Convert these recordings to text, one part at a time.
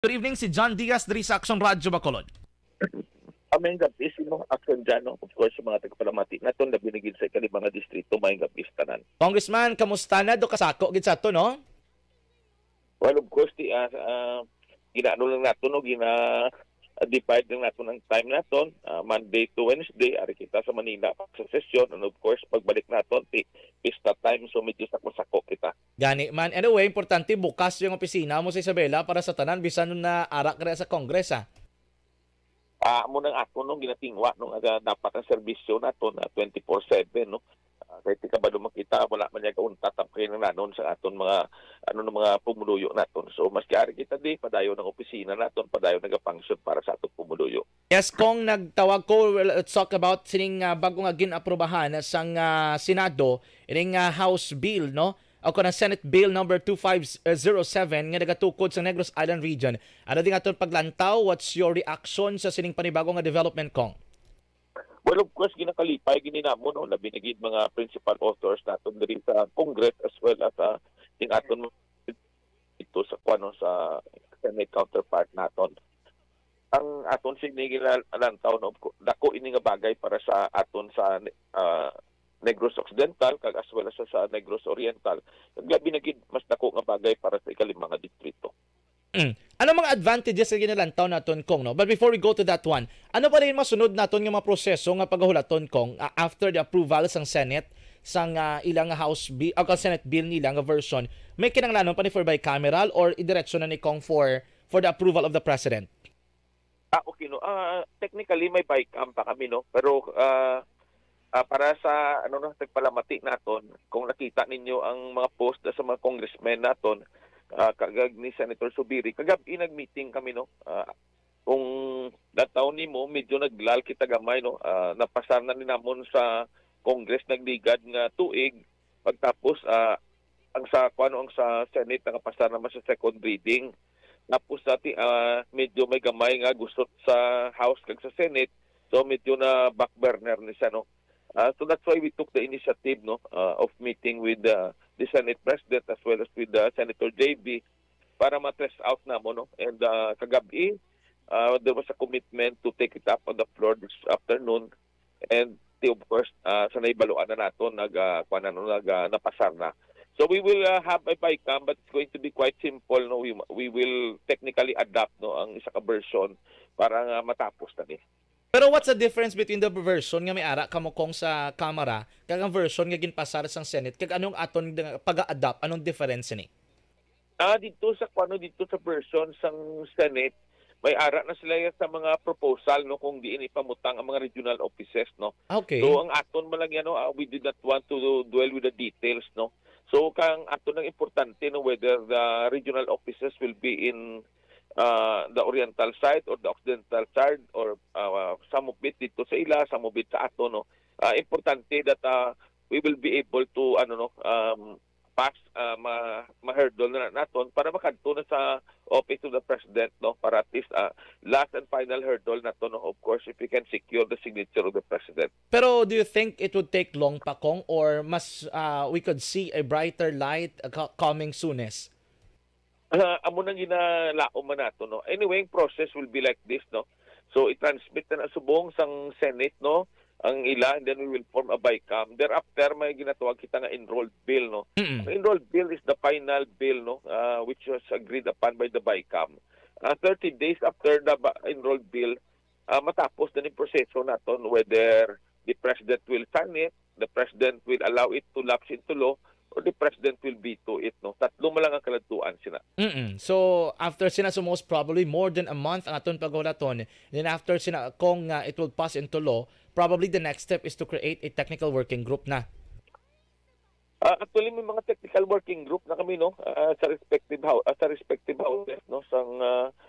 Good evening, si John Diaz dari sa Aksyon Radyo Bacolod. May gabi sino action dyan, no? Of course, sa mga tagapalamati na ito na binigid sa mga distrito, may gabi tanan. Congressman, kamusta na? Do kasako gid sa to, no? Well, of course, ginaano lang nato, no? Divide lang nato ng time nato, Monday to Wednesday, ari kita sa Manila sa session, and of course, pagbalik nato, pista time, so medyo sako kita. Gani man. Anyway, importante bukas yung opisina mo sa Isabela para sa tanan bisan na arak kaya sa Congress, ha? Amo nang ako nung ginatingwa nung dapat ang serbisyo nato na 24/7, no. Kahit ka ba makita wala man niya kaunta tapay na nanon sa aton mga mga pumuluyo naton. So mas kiari kita di padayon ng opisina naton, padayon nagafunction para sa aton pumuluyo. Yes, kung nagtawag ko, let's talk about sining bago nga ginaprubahan sang Senado ining House Bill, no? O kung Senate Bill number 2507 nga nagatukod sa Negros Island Region. Ano din aton paglantaw? What's your reaction sa sining panibagong nga development, Kong? Well, of course, ginakalipay, gininamo, no, na binigid mga principal authors naton diri sa Congress as well as in aton ito sa sa Senate counterpart naton. Ang aton sinigilantaw, no, dako ini nga bagay para sa aton sa Negros Occidental kag as well as sa Negros Oriental. Gabi na mas dako nga bagay para sa ikalimang nga distrito. Ano mga advantages sa ginalantaw naton, Kong, no? But before we go to that one, ano pa rin masunod naton nga mga proseso nga paghahulaton, Kong, after the approval sang Senate sang ilang House Bill o Senate Bill nila nga version, may kinanglanon pa ni for bicameral or idiretso na ni Kong for the approval of the President? Okay, no. Technically may bicam pa kami, no. Pero para sa tagpalamati naton, kung nakita ninyo ang mga post sa mga congressmen naton, kagag ni Senator Subiri, kagabi nag-meeting kami, no. Kung dataw nimo medyo naglal kita gamay, no. Napasar na ninamon sa Congress nagligad nga tuig, pagtapos ang sa Senate nakapasar naman sa second reading. Tapos medyo may gamay nga gusot sa House kag sa Senate, so medyo na back burner ni siya, no. So that's why we took the initiative, no, of meeting with the Senate President as well as with Senator JB para ma-test out na mo, no. And kagabi, there was a commitment to take it up on the floor this afternoon, and of course, sa naibaluan na nato napasar na. So we will have a bicam, but it's going to be quite simple, no. We will technically adapt, no, ang isa ka version para nga matapos na ni. Pero what's the difference between the version nga may ara kamo, Kong, sa Kamara kag ang version nga ginpasar sang Senate kag anong aton pag-adapt, anong difference ni? Dito sa version sang Senate, may ara na sila sa mga proposal, no, kung diin ipamutang ang mga regional offices, no. Okay. So ang aton man lang yan, no, we did not want to dwell with the details, no. So kang aton ang importante, no, whether the regional offices will be in the Oriental side or the Occidental side or some of it dito sa ila, some of it sa ato, no. Importante that we will be able to pass ma-hurdle na naton para makadto na sa office of the President, no, para at least last and final hurdle naton, no, of course, if we can secure the signature of the President. Pero do you think it would take long pa, Kong, or mas we could see a brighter light coming soonest? Amo nang ginalaom man nato, no. Anyway, process will be like this, no. So i-transmit na subong sang Senate, no, ang ila, and then we will form a bicam. Thereafter may ginatawag kita nga enrolled bill, no. Ang enrolled bill is the final bill, no, which was agreed upon by the bicam. 30 days after the enrolled bill, matapos na ni proseso naton, whether the President will sign it, the President will allow it to lapse into law, or the President will veto it, no. Tatlo man lang ang kaladtuan sina. So after sina, so most probably more than a month ang aton paghulaton, then after sina, kung it will pass into law, probably the next step is to create a technical working group na. Actually may mga technical working group na kami, no, sa respective houses, no, sang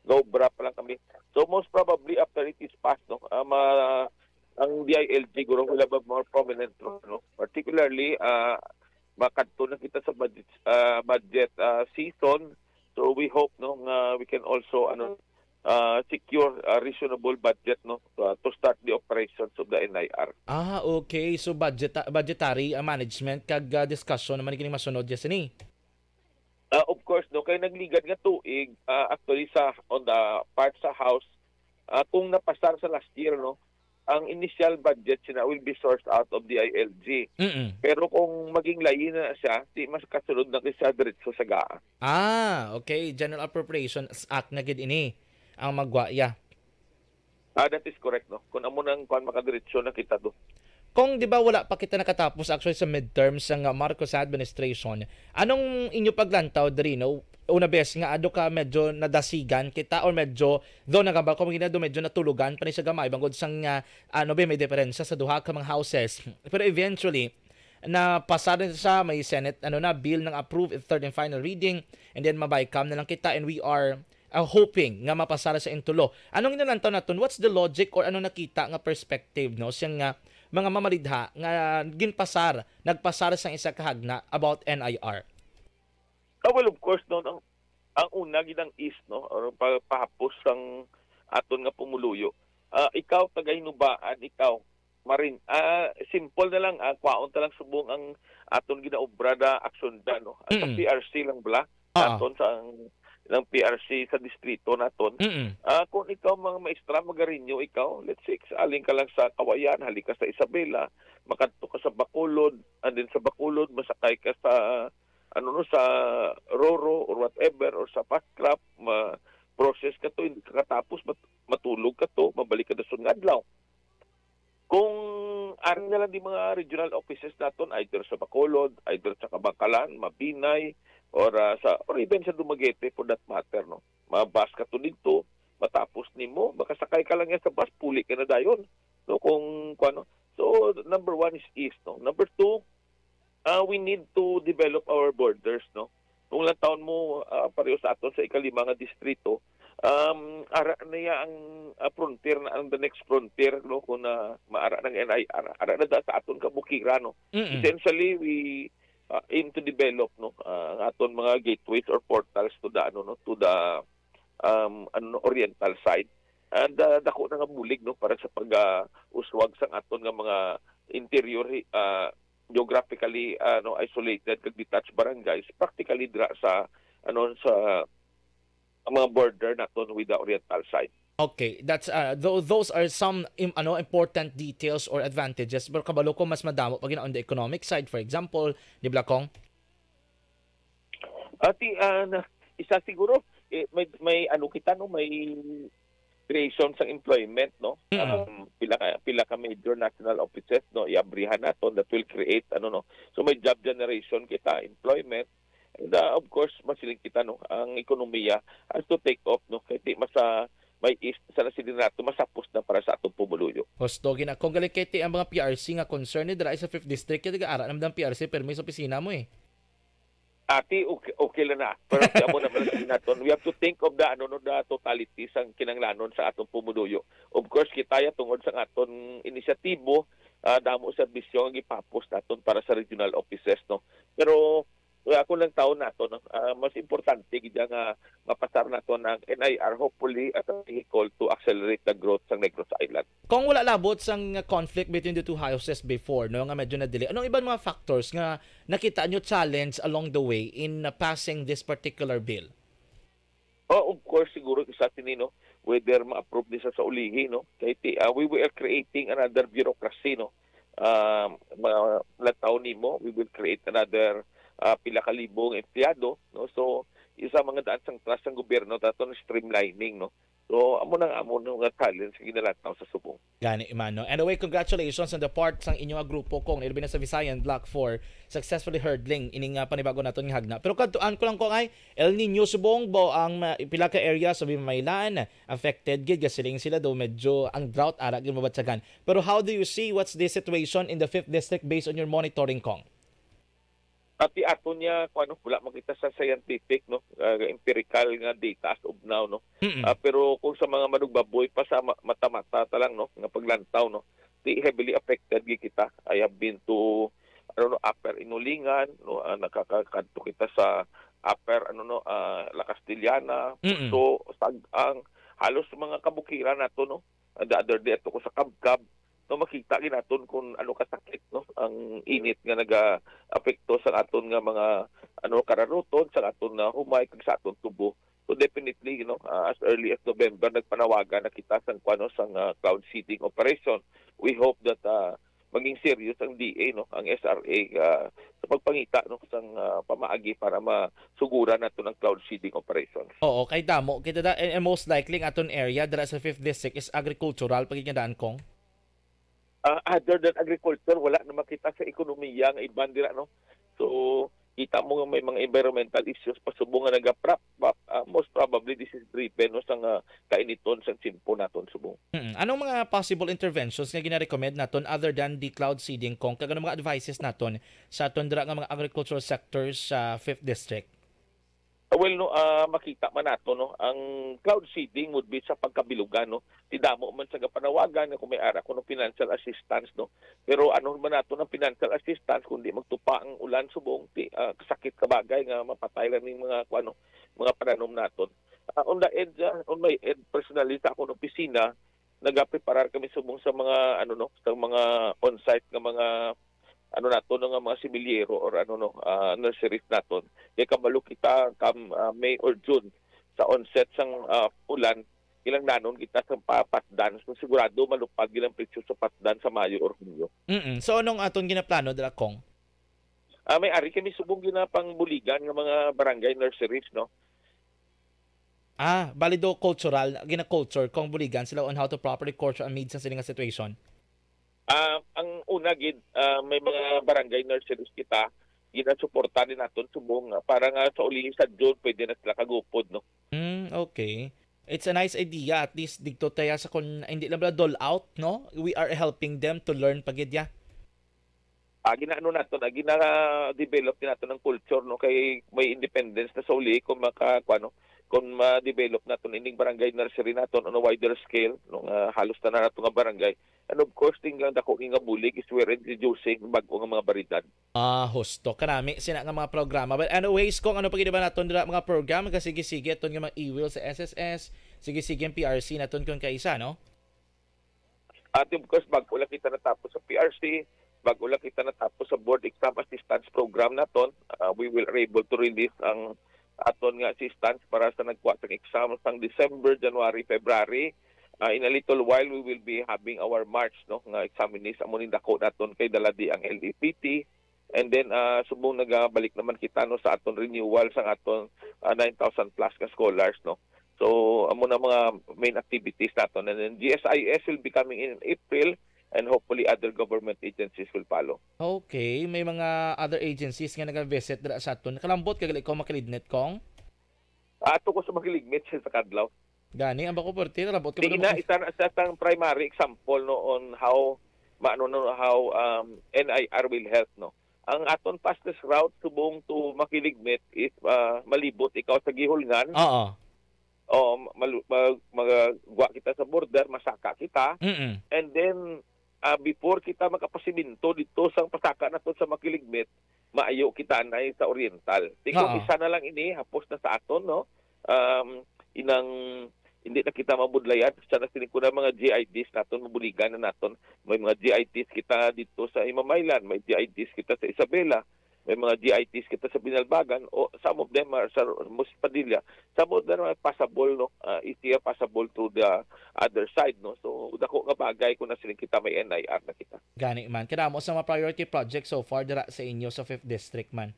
GOBRA pa lang kami. So most probably after it is passed, no, ang DILG guro will have a more prominent role, no, particularly makadto na kita sa budget season, so we hope, no, we can also secure a reasonable budget, no, to start the operations of the NIR. Okay, so budgetary management kag discussion naman kining masunod yes ni. Of course no kay nagligad nga tuig actually sa on the part sa house kung napasar sa last year no ang initial budget sina will be sourced out of the ILG. Mm. Pero kung maging layin na siya, di mas kasunod na siya diretso sa GAA. Okay. General Appropriations Act na gid ini ang magwaya. That is correct no. Kung amo nang kuan makadiretso na kita do. Kung 'di ba wala pa kita nakatapos actually sa midterms ng Marcos administration, anong inyo paglantaw diri no? Una bes nga ado ka medyo nadasigan kita or medyo do nagabal ko do medyo natulugan pa ni sa gamay bangod sang ano ba may diferensya sa duha ka mga houses. Pero eventually na pasarin sa may Senate bill ng approve in third and final reading and then mabaycam na lang kita and we are hoping nga mapasara sa intulo. Anong inalantaw naton? What's the logic or ano nakita nga perspective no siyang mga mamalidha nga nagpasar sa isa ka hagna about NIR? Well, of course, no, ang una ginang is, no, or pahapos sang aton nga pumuluyo. Ikaw, tagahinubaan, ikaw, marin, simple na lang, kwaon ta lang subong ang aton ginaobra na aksyon da, no. Ang sa PRC lang bala, aton sa ng PRC sa distrito naton. Kung ikaw mga maestra magarinyo ikaw, let's say aling ka lang sa Kawayan, halika sa Isabela, makadto ka sa Bacolod, and then sa Bacolod masakay ka sa sa Roro or whatever or sa fast crop, process ka to, hindi ka katapos, matulog ka to, mabalik ka na sa adlaw. Kung aring na lang di mga regional offices naton either sa Bacolod, either sa Kabangkalan, Mabinay, or even sa Dumaguete for that matter, no. Mabas ka to dito, matapos nimo, makasakay ka lang yan sa bus, puli ka na dayon. No, kung ano. So number one is east, no. Number two, we need to develop our borders, no. Kung lang taon mo pareho sa aton sa ikalima nga distrito, ara na ya ang frontier na ang the next frontier, no, kung maara ng NIR, ara na da sa aton kabukira, no. Essentially we aim to develop no ang aton mga gateways or portals to the to the oriental side, and dako na nga bulig no para sa pag-uswag sang aton nga mga interior geographically isolated kag detached barangays practically dra sa sa mga border naton with the oriental side. Okay, that's those are some important details or advantages. Pero kabalo ko mas madamo pag on the economic side, for example, di Blacong? Isa siguro may kita no, may creation sa employment no. Pila ka major national offices no iabrihan naton that will create so may job generation kita, employment. And of course masiling kita no ang ekonomiya has to take off no kay mas may east sa nasidinato masapos na para sa atong pumuluyo. Hosto gina kung galing kay ang mga PRC nga concern ni dira sa 5th district kay taga-ara namdang PRC pero may sa opisina mo eh. Ati okay lang na. Pero amo na pala naton. We have to think of the the totality sang kinanglanon sa atong pumuluyo. Of course kitaya tungod sa aton inisyatibo damo sa bisyon nga ipapos naton para sa regional offices no. Pero ako lang taon nato no mas importante gid nga mapasar nato ng NIR hopefully at a vehicle to accelerate the growth sa Negros Island. Kung wala labot sang conflict between the two houses before no nga medyo na delay, anong ibang mga factors nga nakita nyo challenge along the way in passing this particular bill? Of course siguro isa tinino whether ma-approve nisa sa ulihi no kay we will creating another bureaucracy no. Lataw nimo we will create another pila ka libong empleyado no, so isa mga daan sang trust ng gobyerno daton streamlining no. So amo nga challenge ginalantaw sa subong. Gani imano. Anyway, congratulations on the part sang inyong grupo kong ilbi na sa Visayan Block 4 successfully hurdling ining panibago naton nga hagna. Pero kadtuan ko lang ko ay El Nino subong bo ang pila ka area sa Bimaylan affected gid gasiling sila do medyo ang drought ara gid mabatsagan. Pero how do you see what's the situation in the 5th district based on your monitoring kong? Ati ato niya wala makita sa scientific no empirical nga data as of now no. Pero kung sa mga manugbaboy pa sa mata-mata ta lang no nga paglantaw no di heavily affected kita. I have been to Upper Inulingan no nakakadto kita sa Upper La Castellana, so ang halos mga kabukiran nato no. The other day ato ko sa Kabkab no makita ginaton kung ano kasakit no ang init nga naga-apekto sa aton nga mga kararuton sa aton na humay kag sa aton tubo. So definitely as early as November nagpanawagan na kita sang cloud seeding operation. We hope that maging serious ang DA ang SRA sa pagpangita sang pamaagi para masuguran nato ng cloud seeding operation. Oo, kay damo kita and most likely ang aton area dira sa 5th district is agricultural pagkikadaan kong. Other than agriculture, wala na makita sa ekonomiya nga iban dira So kita mo nga may mga environmental issues pasubong nga nagaprap. Most probably this is driven sang kainiton sa simpo naton subong. Anong mga possible interventions nga gina-recommend naton other than the cloud seeding kung kag mga advices naton sa aton dira nga mga agricultural sectors sa 5th district? Well, makita man nato ang cloud seeding would be sa pagkabilugan Tidamo man sa panawagan kung may ara kuno financial assistance Pero ano man nato ng financial assistance kundi magtupa ang ulan subong kasakit ka bagay nga mapatay lang ning mga mga pananom naton. On my end personally sa akong opisina nagapreparar kami subong sa mga sa mga on-site nga mga nato nga mga similiero or nurseries naton. Kaya kabalo kita May or June sa onset sang ulan ilang nanon kita sa papasdan so sigurado malupad gilang presyo sa pasdan sa Mayo or Hunyo. So anong aton ginaplano dira kong? May ari kami subong ginapang buligan nga mga barangay nurseries Balido cultural gina-culture kung buligan sila on how to properly culture amid sa siling situation. Ang una gid may mga barangay nurseries kita ginasuportahan din naton subong para nga sa uli sa June pwede na sila kagupod Okay. It's a nice idea at least dito tayo sa kung hindi lang dole out we are helping them to learn pagidya. Naton gina-develop din naton ng culture kay may independence na sa uli kung kung ma-develop naton ining barangay nursery naton on a wider scale halos na nato nga barangay. And of course, tinglang dako nga bulig is we're introducing bago nga mga baridad. Husto. Karami sina nga mga programa. But anyways, kung ano pagid ba naton dira mga program sige-sige aton nga mga e-will sa SSS, sige-sige ang PRC naton kung kaisa, At of course, bago lang kita natapos sa PRC, bago lang kita natapos sa board exam assistance program naton, we will able to release ang aton nga assistance para sa nagkuha ng exam sang December, January, February. In a little while we will be having our March nga examinees amo ning dako naton kay daladi ang LDPT and then subong nagabalik naman kita sa aton renewal sa aton 9,000 plus ka scholars So amo na mga main activities naton and then GSIS will be coming in April and hopefully other government agencies will follow. Okay, may mga other agencies nga naga-visit dira sa aton. Kalambot kagali ko makilidnet kong? Ato ko sa makiligmit sa kadlaw. Gani ang bako porti rabot ko isa tang primary example on how NIR will help Ang aton fastest route subong to makiligmit is malibot ikaw sa gihulngan. Magwa kita sa border, masaka kita. And then before kita makapasiminto dito sa pasaka nato sa makiligmit, maayo kita anay sa oriental. Tingko isa na lang ini hapos na sa aton hindi na kita mabudlayan sa nasiling ko na mga GIDs naton mabuligan na naton. May mga GIDs kita dito sa Imamaylan, may GIDs kita sa Isabela, may mga GIDs kita sa Binalbagan o some of them are sa Muspadilla. Some of them are passable easier passable to the other side So dako nga bagay kung nasiling kita may NIR na kita. Gani man kada mo sa mga priority project so far dira sa inyo sa 5th district man.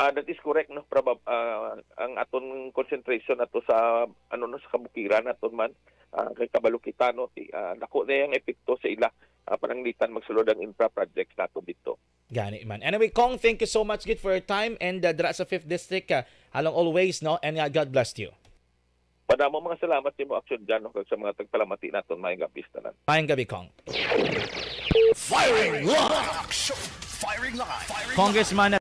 That is correct ang aton concentration nato sa sa kabukiran naton man kay kabalo kita dako na yang epekto sa ila pananglitan magsulod ang infra projects nato dito. Gani man. Anyway, Kong, thank you so much gid for your time and dira sa 5th district halong always and God bless you. Padamo mga salamat nimo action dyan kag sa mga tagpalamati naton maayong gabi tanan. Maayong gabi, Kong. Firing line. Firing line. Congressman